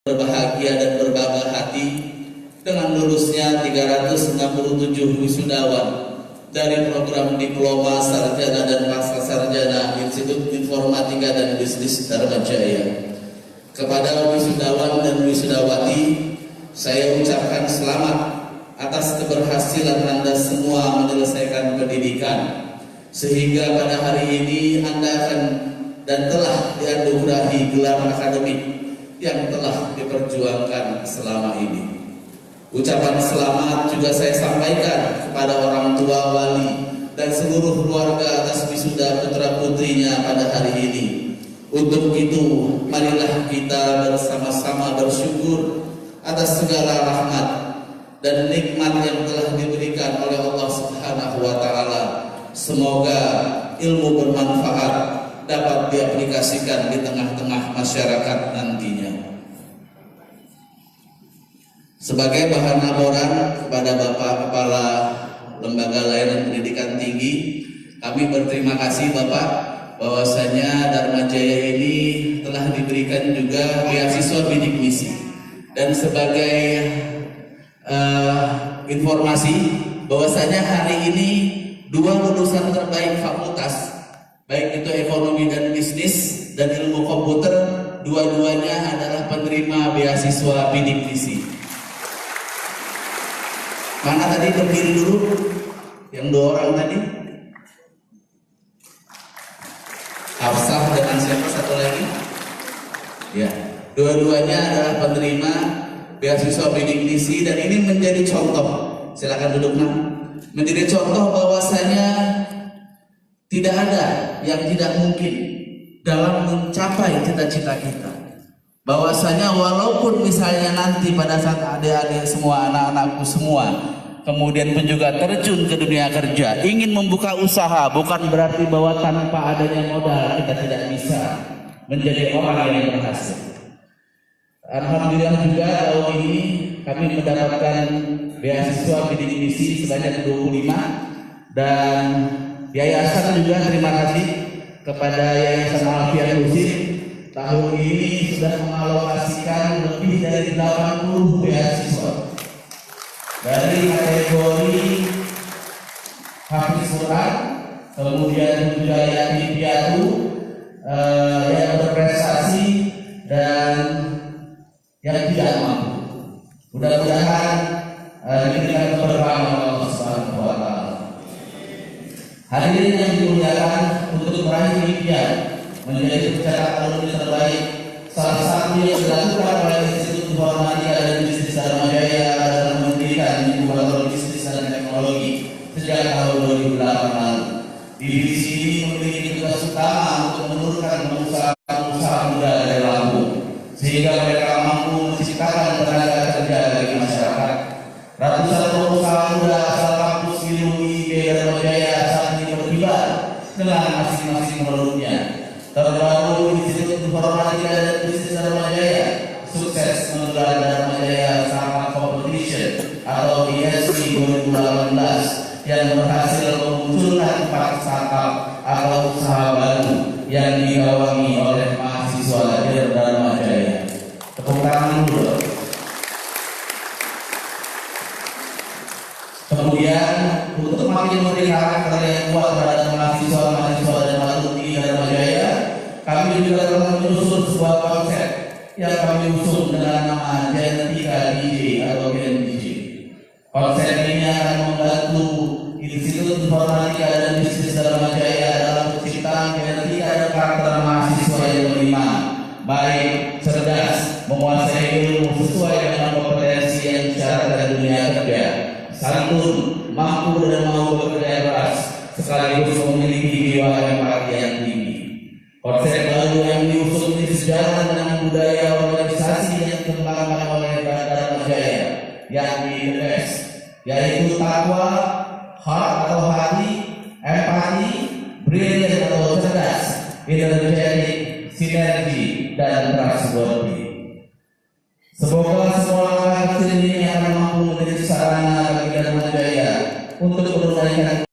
Berbahagia dan berbangga hati dengan lulusnya 367 wisudawan dari program diploma sarjana dan pasca sarjana Institut Informatika dan Bisnis Dharma Jaya. Kepada wisudawan dan wisudawati, saya ucapkan selamat atas keberhasilan Anda semua menyelesaikan pendidikan, sehingga pada hari ini Anda akan dan telah dianugerahi gelar akademik yang telah diperjuangkan selama ini. Ucapan selamat juga saya sampaikan kepada orang tua, wali, dan seluruh keluarga atas wisuda putra-putrinya pada hari ini. Untuk itu, marilah kita bersama-sama bersyukur atas segala rahmat dan nikmat yang telah diberikan oleh Allah Subhanahu wa Ta'ala. Semoga ilmu bermanfaat dapat diaplikasikan di tengah-tengah masyarakat nantinya. Sebagai bahan laporan kepada Bapak Kepala Lembaga Layanan Pendidikan Tinggi, kami berterima kasih Bapak bahwasanya Dharma Jaya ini telah diberikan juga beasiswa bidik misi. Dan sebagai informasi bahwasanya hari ini 2 lulusan terbaik fakultas, baik itu ekonomi dan bisnis dan ilmu komputer, dua-duanya adalah penerima beasiswa bidik misi. Mana tadi berdiri dulu? Yang 2 orang tadi? Hafsah dengan siapa satu lagi? Ya, dua-duanya adalah penerima beasiswa bidik misi dan ini menjadi contoh. Silakan duduk, Nak. Menjadi contoh bahwasanya tidak ada yang tidak mungkin dalam mencapai cita-cita kita. Bahwasanya walaupun misalnya nanti pada saat adik-adik semua, anak-anakku semua, kemudian pun juga terjun ke dunia kerja, ingin membuka usaha, bukan berarti bahwa tanpa adanya modal kita tidak bisa menjadi orang yang berhasil. Alhamdulillah juga tahun ini kami mendapatkan beasiswa bidik misi sebanyak 25 dan yayasan juga terima kasih kepada Yayasan Alfian Husin. Tahun ini sudah mengalokasikan lebih dari 80 beasiswa dari kategori hafiz Quran, kemudian juga yatim piatu, yang berprestasi dan yang tidak mampu. Mudah-mudahan diberikan keberkahan oleh Allah Subhanahu wa Ta'ala. Hadirin yang dimuliakan, untuk meraih impian menjadi pencetak alumni terbaik, salah satu yang dilakukan oleh Institut Informatika dan Bisnis Dharma Jaya adalah mendirikan inkubator bisnis dan teknologi sejak tahun 2008 lalu. Divisi ini memiliki tugas utama untuk menurunkan pengusaha muda dari Lampung, sehingga mereka mampu menciptakan tenaga kerja bagi masyarakat. Ratusan pengusaha muda asal kampus IUI Dharma Jaya saat ini berkibar dengan masing-masing produknya. Terbaru Institut Informatika dan Bisnis Dharma Jaya sukses menggelar Dharma Jaya Startup Competition atau ISC 2018 yang berhasil memunculkan 4 startup atau usaha baru yang digawangi oleh mahasiswa dari Dharma Jaya. Tepuk tangan dulu. Kemudian untuk makin memberi karakter yang kuat terhadap mahasiswa dan alumni Dharma Jaya, kami juga telah menyusun sebuah konsep yang kami usung dengan nama Genetika DJ atau Gen DJ. Konsep ini akan membantu Institut Informatika dan Bisnis Dharma Jaya dalam penciptaan genetika dan karakter mahasiswa yang beriman, baik, cerdas, menguasai ilmu sesuai dengan kompetensi yang disyaratkan dunia kerja, santun, mampu dan mau bekerja keras, sekaligus memiliki jiwa empati yang tinggi. Konsep baru yang diusung ini sejalan dengan budaya organisasi yang dikembangkan oleh Dharma Jaya, yakni DES, yaitu takwa, heart atau hati, empati, brilliant atau cerdas, energetic, sinergi, dan trustworthy. Semoga semua langkah kecil ini akan mampu menjadi sarana bagi Dharma Jaya untuk menunaikan